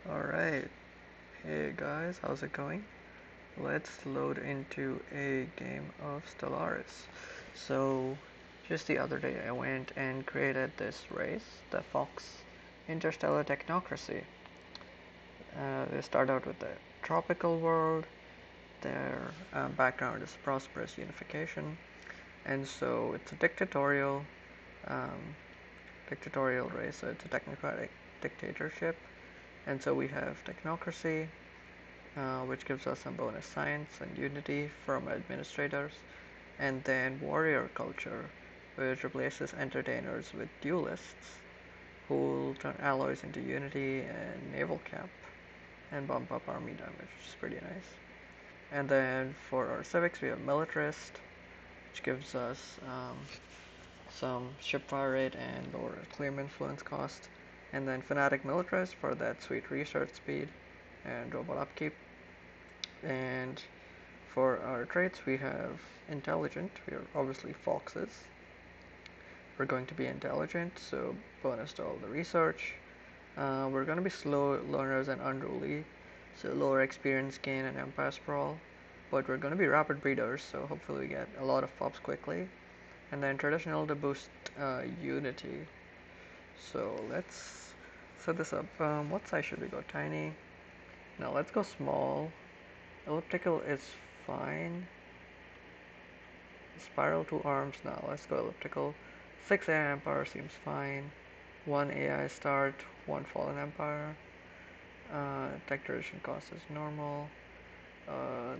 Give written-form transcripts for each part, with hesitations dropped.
Alright, hey guys, how's it going? Let's load into a game of Stellaris. So, just the other day I went and created this race, the Fox Interstellar Technocracy. They start out with the tropical world, their background is prosperous unification, and so it's a um, dictatorial race, so it's a technocratic dictatorship. And so we have technocracy, which gives us some bonus science and unity from administrators, and then warrior culture, which replaces entertainers with duelists, who will turn alloys into unity and naval cap, and bump up army damage, which is pretty nice. And then for our civics, we have militarist, which gives us some ship fire rate and lower claim influence cost. And then fanatic militarist for that sweet research speed and robot upkeep. And for our traits, we have intelligent. We are obviously foxes. We're going to be intelligent, so bonus to all the research. We're going to be slow learners and unruly, so lower experience gain and empire sprawl. But we're going to be rapid breeders, so hopefully we get a lot of pops quickly. And then traditional to boost unity. So let's set this up. What size should we go? Tiny? No, let's go small. Elliptical is fine. Spiral 2 arms now. Let's go elliptical. 6 AI Empire seems fine. 1 AI start, 1 Fallen Empire. Tech duration cost is normal. Uh,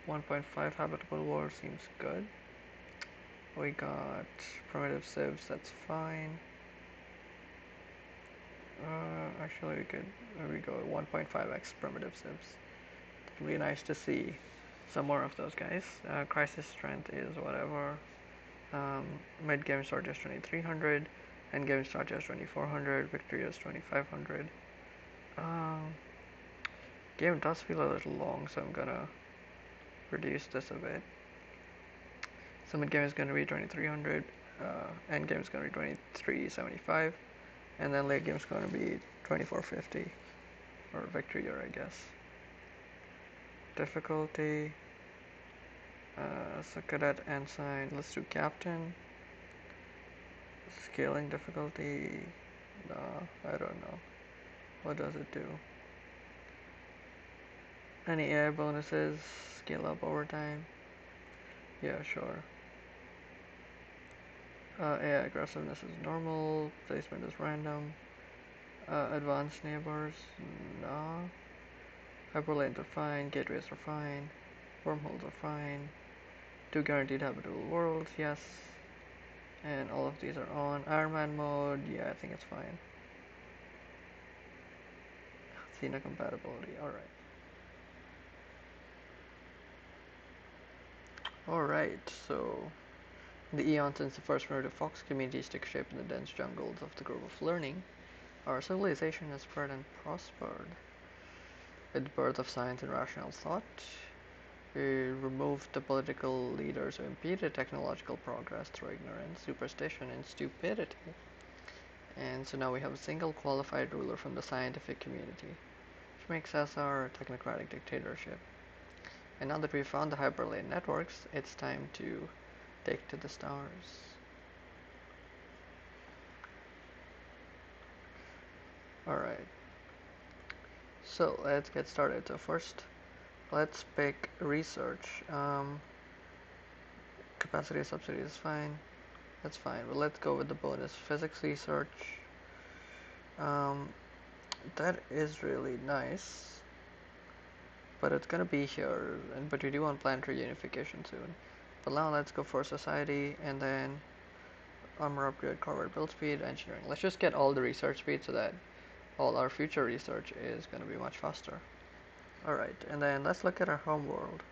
1.5 Habitable World seems good. We got primitive civs, that's fine. Actually, we could maybe go 1.5x primitive civs. It'd be nice to see some more of those guys. Crisis strength is whatever. Mid game start just 2300, end game start just 2400, victory is 2500. Um, Game does feel a little long, so I'm gonna reduce this a bit. So mid game is gonna be 2300, end game is gonna be 2375, and then late game is gonna be 2450, or victory year, I guess. Difficulty. So cadet ensign. Let's do captain. Scaling difficulty. No, I don't know. What does it do? Any AI bonuses? Scale up over time? Yeah, sure. AI aggressiveness is normal. Placement is random. Advanced neighbors? No. Hyperlanes are fine. Gateways are fine. Wormholes are fine. 2 guaranteed habitable worlds? Yes. And all of these are on. Iron Man mode? Yeah, I think it's fine. Xena compatibility. Alright. Alright, so in the eon since the first primitive fox communities took shape in the dense jungles of the Grove of Learning, our civilization has spread and prospered. With the birth of science and rational thought, we removed the political leaders who impeded technological progress through ignorance, superstition, and stupidity. And so now we have a single qualified ruler from the scientific community, which makes us our technocratic dictatorship. And now that we've found the hyperlane networks, it's time to take to the stars. Alright, so let's get started. So first, let's pick research. Capacity subsidy is fine. That's fine. But let's go with the bonus. Physics research. Um, that is really nice. But it's gonna be here. But we do want planetary unification soon. But now let's go for society and then armor upgrade, corvette build speed, engineering. Let's just get all the research speed so that all our future research is gonna be much faster. Alright, and then let's look at our home world.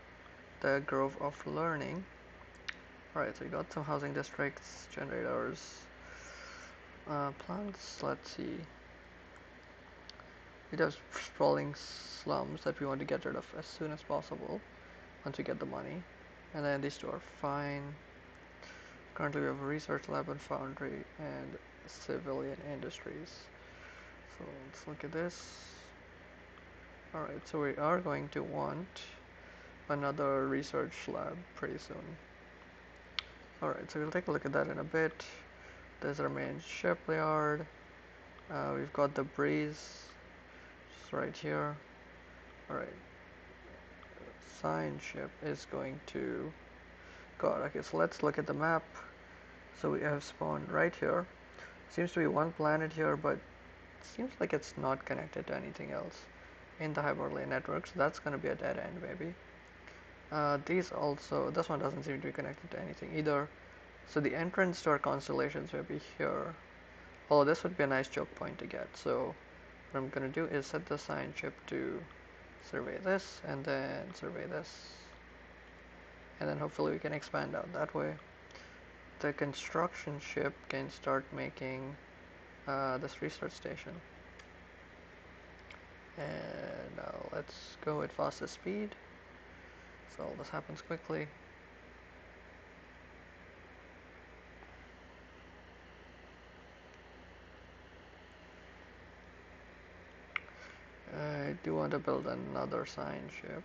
The Grove of Learning. Alright, so we got some housing districts, generators, plants, let's see. We have sprawling slums that we want to get rid of as soon as possible once we get the money. And then these two are fine. Currently we have a research lab and foundry and civilian industries. So let's look at this. Alright, so we are going to want another research lab pretty soon. Alright, so we'll take a look at that in a bit. There's our main shipyard. We've got the breeze just right here. Alright, science ship is going to God. Okay, so let's look at the map. So we have spawned right here. Seems to be one planet here, but seems like it's not connected to anything else in the Hyperlane network, so that's going to be a dead end maybe. This one doesn't seem to be connected to anything either. So the entrance to our constellations will be here. Oh, this would be a nice choke point to get. So what I'm going to do is set the science ship to survey this, and then survey this. And then hopefully we can expand out that way. The construction ship can start making this research station. And now let's go at fastest speed, so all this happens quickly. I do want to build another science ship.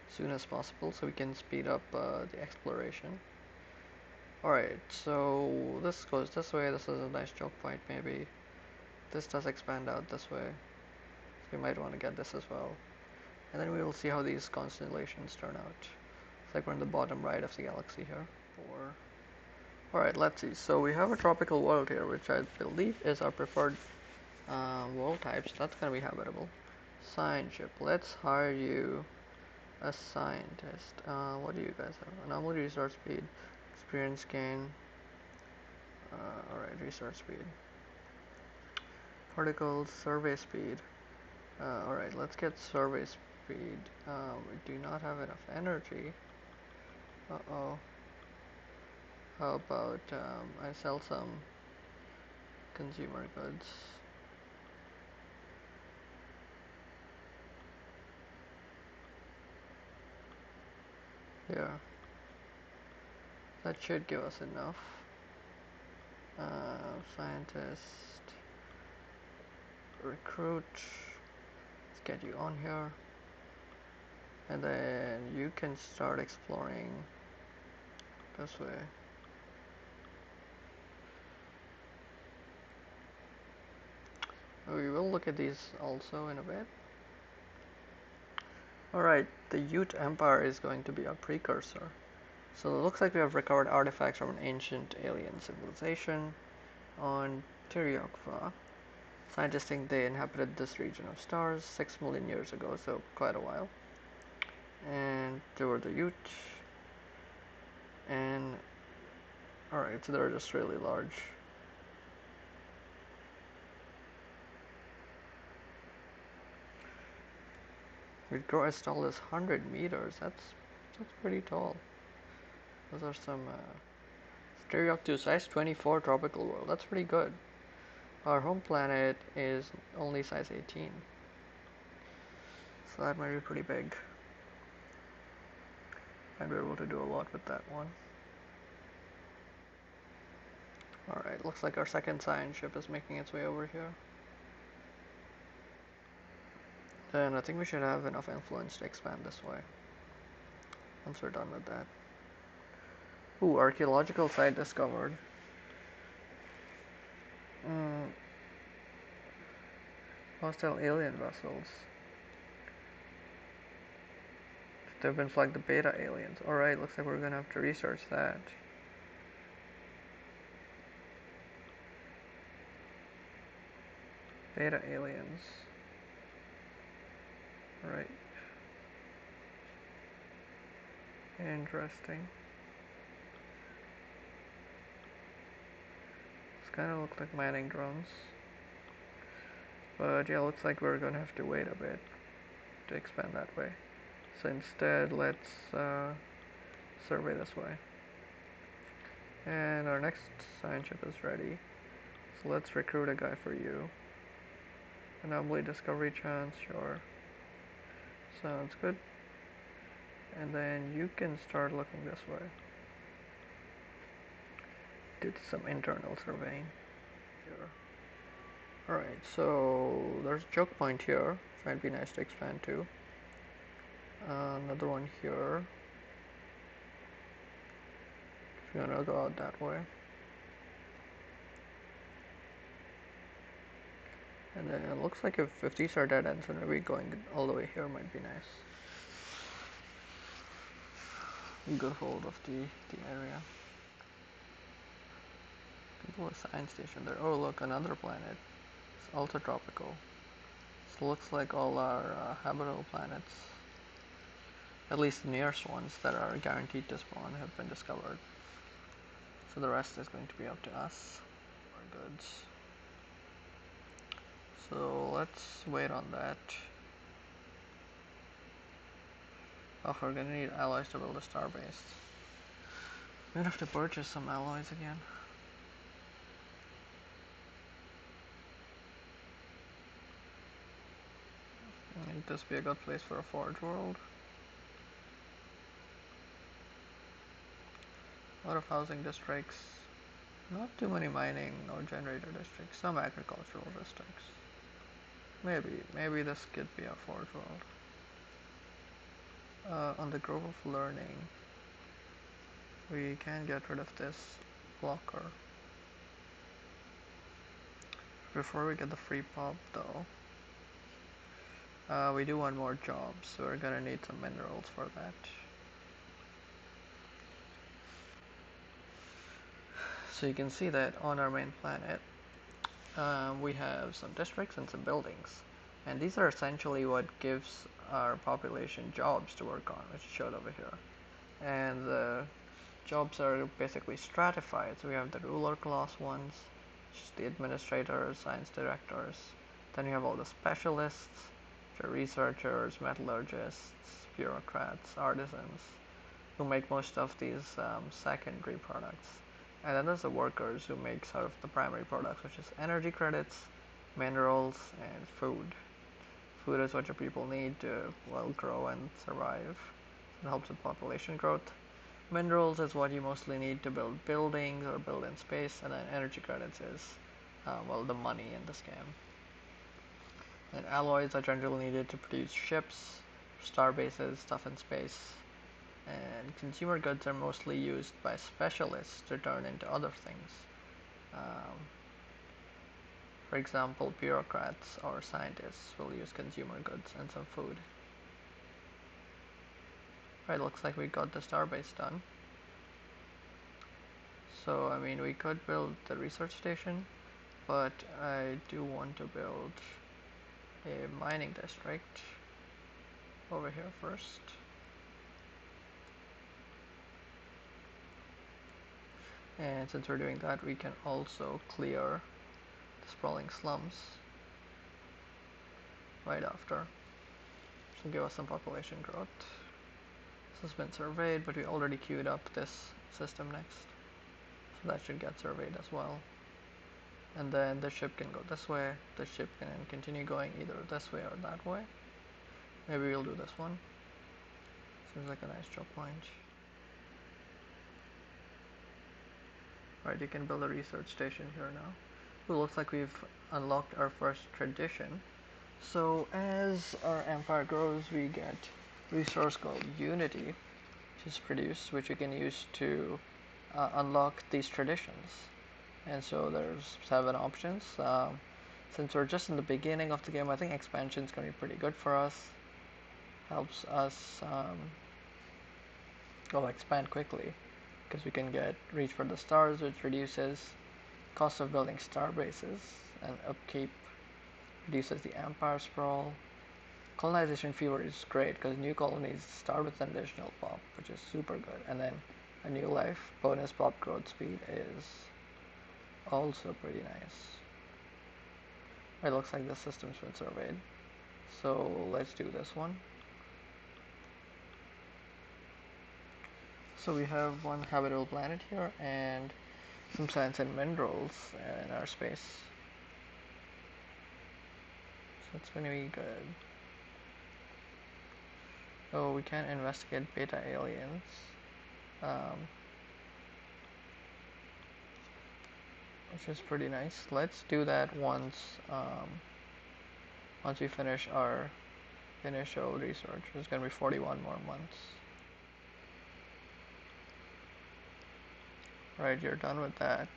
As soon as possible so we can speed up the exploration. Alright, so this goes this way. This is a nice choke point maybe. This does expand out this way, so we might want to get this as well. And then we will see how these constellations turn out. It's like we're in the bottom right of the galaxy here. Alright, let's see. So we have a tropical world here, which I believe is our preferred world type, so that's going to be habitable. Science ship. Let's hire you a scientist. What do you guys have? Anomaly resource speed, experience gain. Alright, resource speed. Particles, survey speed. Alright, let's get survey speed. We do not have enough energy. Uh-oh. How about I sell some consumer goods? Yeah. That should give us enough. Scientist. Recruit. Let's get you on here. And then you can start exploring this way. We will look at these also in a bit. Alright, the Ute Empire is going to be our precursor. So it looks like we have recovered artifacts from an ancient alien civilization on Tyriokva. Scientists think they inhabited this region of stars 6 million years ago, so quite a while. And there were the Ute. And alright, so they're just really large. We'd grow as tall as 100 meters. That's pretty tall. Those are some Stereoctu size 24 tropical world. That's pretty good. Our home planet is only size 18. So that might be pretty big. Might be able to do a lot with that one. Alright, looks like our second science ship is making its way over here. Then I think we should have enough influence to expand this way. Once we're done with that. Ooh, archaeological site discovered. Hostile alien vessels. They've been flagged the beta aliens. Alright, looks like we're gonna have to research that. Beta aliens. Right. Interesting. This kind of looks like mining drones. But yeah, looks like we're gonna have to wait a bit to expand that way. So instead, let's survey this way. And our next science ship is ready. So let's recruit a guy for you. Anomaly discovery chance, sure. Sounds good. And then you can start looking this way. Do some internal surveying. here. Alright, so there's a choke point here, which might be nice to expand to. Another one here. If you wanna go out that way. And then it looks like if these are dead ends, then maybe going all the way here might be nice. Good hold of the area. Can put a science station there. Oh look, another planet. It's also tropical. So it looks like all our habitable planets, at least the nearest ones that are guaranteed to spawn, have been discovered. So the rest is going to be up to us. Our goods. So let's wait on that. Oh, we're gonna need alloys to build a starbase. We're gonna have to purchase some alloys again. Might this be a good place for a forge world? A lot of housing districts. Not too many mining or generator districts. Some agricultural districts. Maybe this could be a forge world. On the Grove of Learning, we can get rid of this blocker. Before we get the free pop though, we do want more jobs, so we're gonna need some minerals for that. So you can see that on our main planet, we have some districts and some buildings. And these are essentially what gives our population jobs to work on, which is showed over here. And the jobs are basically stratified. So we have the ruler class ones, which is the administrators, science directors. Then you have all the specialists, which are researchers, metallurgists, bureaucrats, artisans, who make most of these secondary products. And then there's the workers who make sort of the primary products, which is energy credits, minerals, and food. Food is what your people need to, well, grow and survive. It helps with population growth. Minerals is what you mostly need to build buildings or build in space, and then energy credits is, well, the money in this game. And alloys are generally needed to produce ships, star bases, stuff in space. And consumer goods are mostly used by specialists to turn into other things. For example, bureaucrats or scientists will use consumer goods and some food. Right, looks like we got the starbase done. So, I mean, we could build the research station, but I do want to build a mining district over here first. And since we're doing that, we can also clear the sprawling slums right after. This will give us some population growth. This has been surveyed, but we already queued up this system next. So that should get surveyed as well. And then the ship can go this way. The ship can continue going either this way or that way. Maybe we'll do this one. Seems like a nice choke point. Right, you can build a research station here now. It looks like we've unlocked our first tradition. So as our empire grows, we get a resource called Unity, which is produced, which we can use to unlock these traditions. And so there's 7 options. Since we're just in the beginning of the game, I think expansion is going to be pretty good for us. Helps us expand quickly, because we can get reach for the stars, which reduces cost of building star bases, and upkeep reduces the empire sprawl. Colonization fever is great because new colonies start with an additional pop, which is super good, and then a new life bonus pop growth speed is also pretty nice. It looks like the system's been surveyed, so let's do this one. So we have one habitable planet here and some science and minerals in our space. So it's gonna be good. Oh, we can investigate beta aliens. which is pretty nice. Let's do that once we finish our initial research. It's gonna be 41 more months. Right, you're done with that.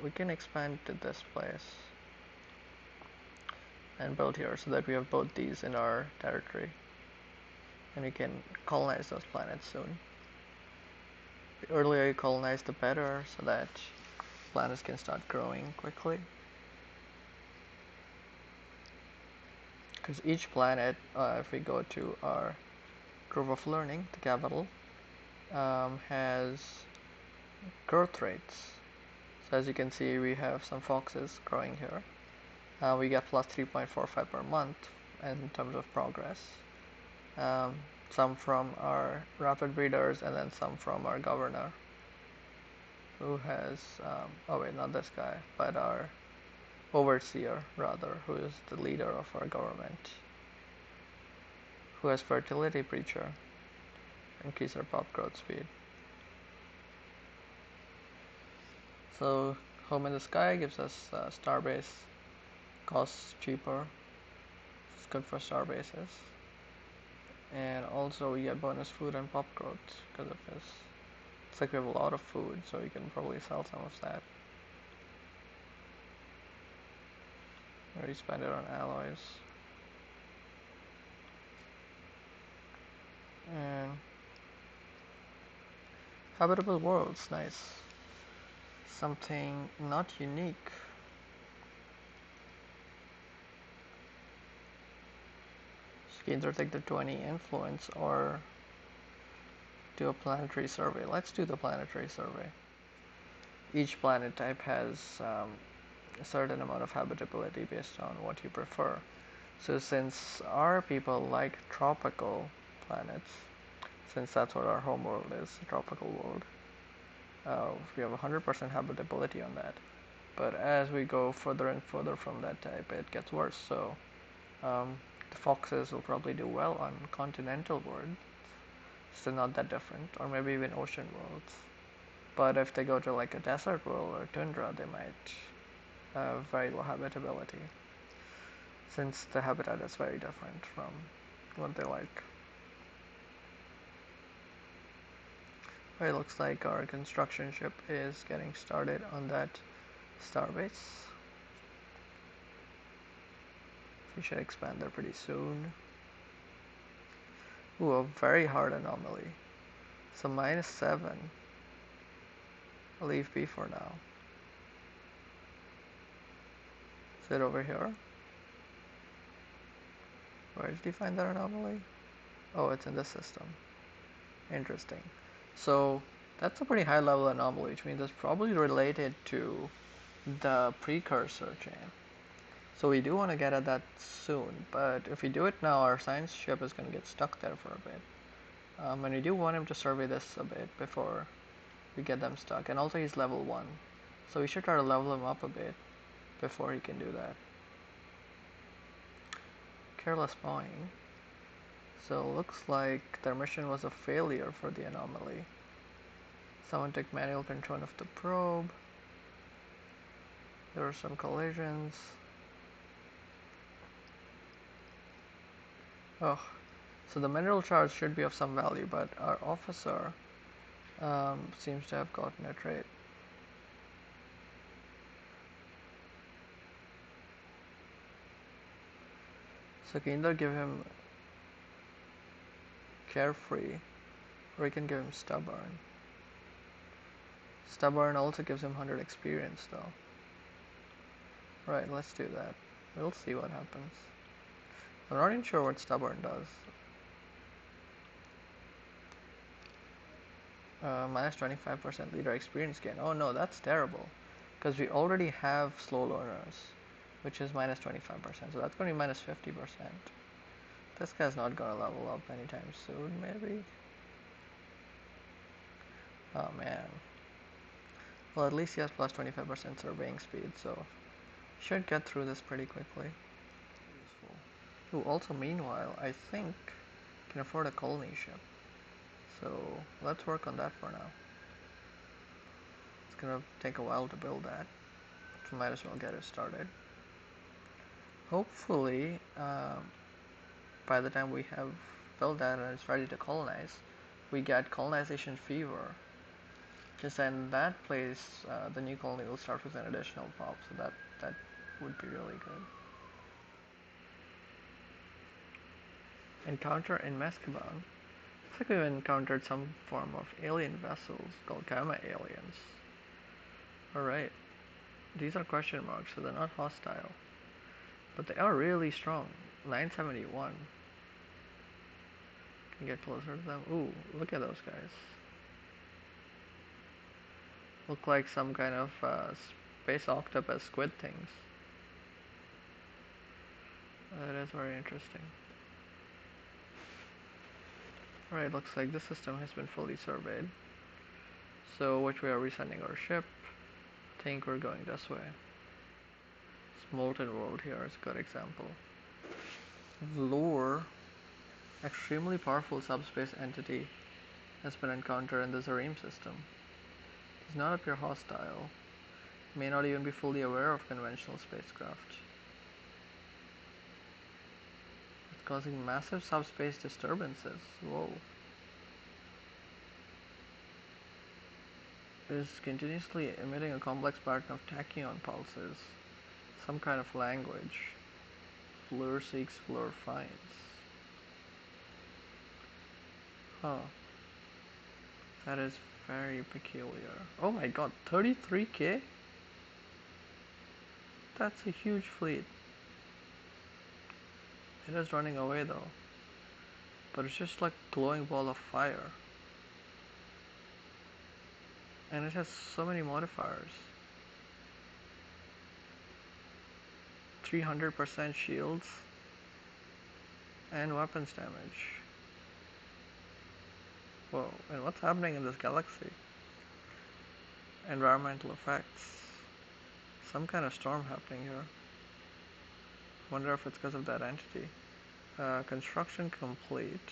We can expand to this place and build here so that we have both these in our territory. And we can colonize those planets soon. The earlier you colonize, the better, so that planets can start growing quickly. Because each planet, if we go to our Grove of Learning, the capital, has growth rates. So as you can see, we have some foxes growing here. We get plus 3.45 per month in terms of progress. Some from our rapid breeders and then some from our governor, who has, oh wait, not this guy, but our overseer rather, who is the leader of our government, who has fertility preacher, increase our pop growth speed. So home in the sky gives us starbase, costs cheaper, it's good for starbases. And also we get bonus food and pop growth because of this. It's like we have a lot of food, so we can probably sell some of that. Already spend it on alloys. And habitable worlds, nice. Something not unique. So you can either take the 20 influence or do a planetary survey. Let's do the planetary survey. Each planet type has a certain amount of habitability based on what you prefer. So since our people like tropical planets, since that's what our home world is, a tropical world, we have 100% habitability on that. But as we go further and further from that type, it gets worse. So the foxes will probably do well on continental worlds, still not that different, or maybe even ocean worlds. But if they go to like a desert world or tundra, they might have very low habitability, since the habitat is very different from what they like. It looks like our construction ship is getting started on that starbase. We should expand there pretty soon. Ooh, a very hard anomaly. So -7. I'll leave B for now. Is it over here? Where did you find that anomaly? Oh, it's in this system. Interesting. So that's a pretty high level anomaly, which means it's probably related to the precursor chain. So we do want to get at that soon, but if we do it now, our science ship is going to get stuck there for a bit. And we do want him to survey this a bit before we get them stuck. And also he's level 1, so we should try to level him up a bit before he can do that. Careless mowing. So looks like their mission was a failure for the anomaly. Someone took manual control of the probe. There were some collisions. Oh, so the mineral charge should be of some value, but our officer seems to have gotten it right. So we can either give him carefree, or we can give him stubborn. Stubborn also gives him 100 experience though. Right, let's do that. We'll see what happens. I'm not even sure what stubborn does. Minus 25% leader experience gain. Oh no, that's terrible. Because we already have slow learners, which is minus 25%. So that's going to be minus 50%. This guy's not going to level up anytime soon, maybe. Oh man. Well, at least he has plus 25% surveying speed, so should get through this pretty quickly. Useful. Ooh, also meanwhile, I think can afford a colony ship. So let's work on that for now. This gonna take a while to build that, so might as well get it started. Hopefully, by the time we have built that and it's ready to colonize, we get colonization fever. Just in that place, the new colony will start with an additional pop, so that would be really good. Encounter in Mescaban. Looks like we've encountered some form of alien vessels called gamma aliens. Alright, these are question marks, so they're not hostile. But they are really strong. 971. Can get closer to them. Ooh, look at those guys. Look like some kind of space octopus squid things. That is very interesting. Alright, looks like this system has been fully surveyed. So which way are we sending our ship? I think we're going this way. Molten World here is a good example. Lure, extremely powerful subspace entity, has been encountered in the Zarem system. Does not appear hostile. May not even be fully aware of conventional spacecraft. It's causing massive subspace disturbances. Whoa. It is continuously emitting a complex pattern of tachyon pulses. Some kind of language. Fleur seeks, Fleur finds. Huh. That is very peculiar. Oh my god, 33k? That's a huge fleet. It is running away though. But it's just like a glowing ball of fire. And it has so many modifiers. 300% shields and weapons damage. Whoa, and what's happening in this galaxy? Environmental effects. Some kind of storm happening here. Wonder if it's because of that entity. Construction complete.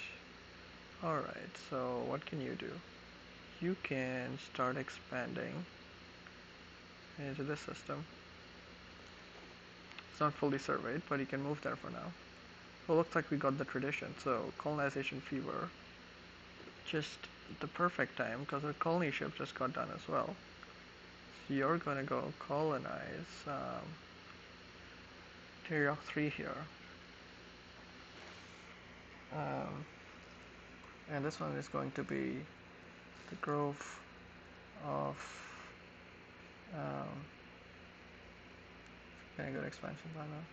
Alright, so what can you do? You can start expanding into this system. It's not fully surveyed, but you can move there for now. Well, looks like we got the tradition, so colonization fever. Just the perfect time, because our colony ship just got done as well. So you're gonna go colonize Teriok 3 here. And this one is going to be the Grove of getting a good expansion plan now.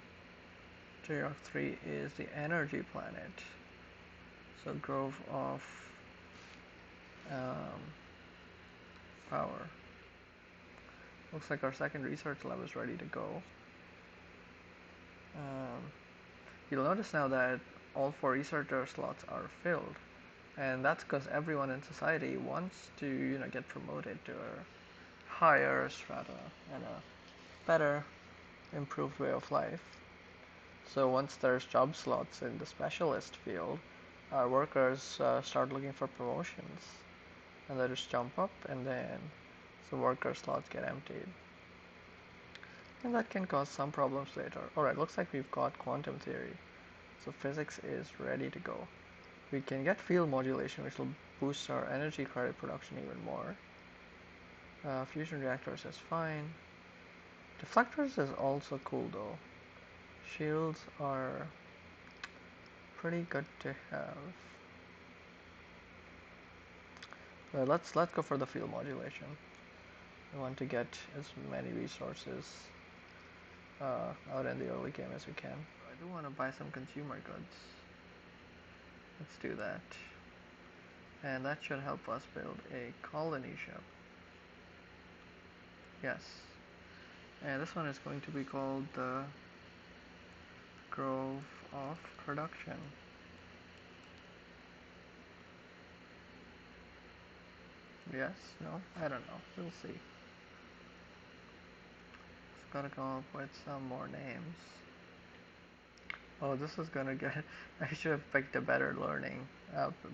Teriok 3 is the energy planet. So Grove of power. Looks like our second research lab is ready to go. You'll notice now that all 4 researcher slots are filled, and that's because everyone in society wants to, get promoted to a higher strata and a better, improved way of life. So once there's job slots in the specialist field, our workers start looking for promotions, and they just jump up, and then some worker slots get emptied. And that can cause some problems later. Alright, looks like we've got quantum theory. So physics is ready to go. We can get field modulation, which will boost our energy credit production even more. Fusion reactors is fine. Deflectors is also cool though. Shields are pretty good to have. Let's go for the field modulation. We want to get as many resources out in the early game as we can. I do want to buy some consumer goods. Let's do that. And that should help us build a colony ship. Yes. And this one is going to be called the Grove of Production. Yes? No? I don't know. We'll see. Just gotta come up with some more names. Oh, this is gonna get... I should have picked a better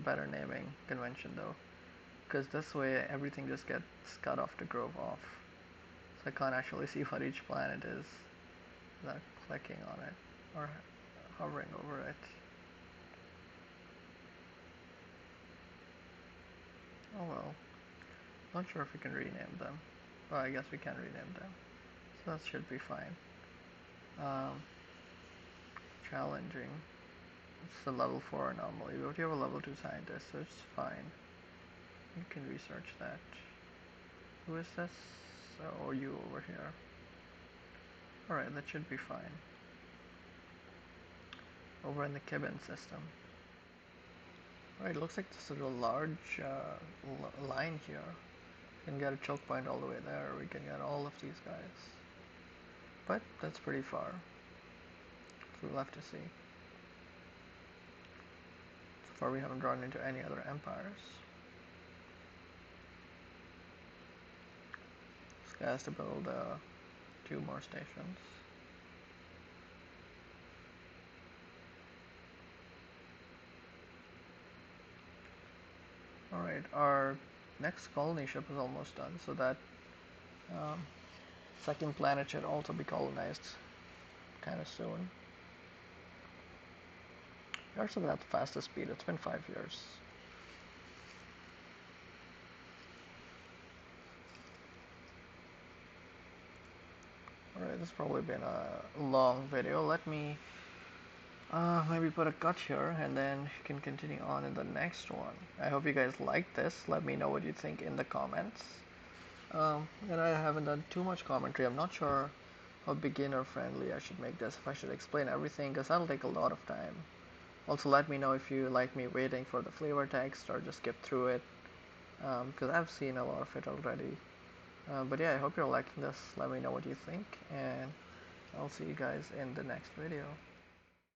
better naming convention though. because this way everything just gets cut off to grove off. So I can't actually see what each planet is without clicking on it or hovering over it. Oh well. Not sure if we can rename them. Well, I guess we can rename them. So that should be fine. Um, Challenging. It's a level 4 anomaly, but you have a level 2 scientist, so it's fine. You can research that. Who is this? Oh, you over here. Alright, that should be fine. Over in the Kibin system. Alright, looks like this is a large line here. We can get a choke point all the way there. We can get all of these guys. But that's pretty far. So we'll have to see. So far we haven't run into any other empires. This guy has to build 2 more stations. Alright, our next colony ship is almost done, so that second planet should also be colonized kind of soon. We're actually at the fastest speed. It's been 5 years. Alright, this has probably been a long video. Let me maybe put a cut here and then you can continue on in the next one. I hope you guys like this. Let me know what you think in the comments. And I haven't done too much commentary. I'm not sure how beginner friendly I should make this, if I should explain everything, because that'll take a lot of time. Also, let me know if you like me waiting for the flavor text or just skip through it, because I've seen a lot of it already. But yeah, I hope you're liking this. Let me know what you think, and I'll see you guys in the next video.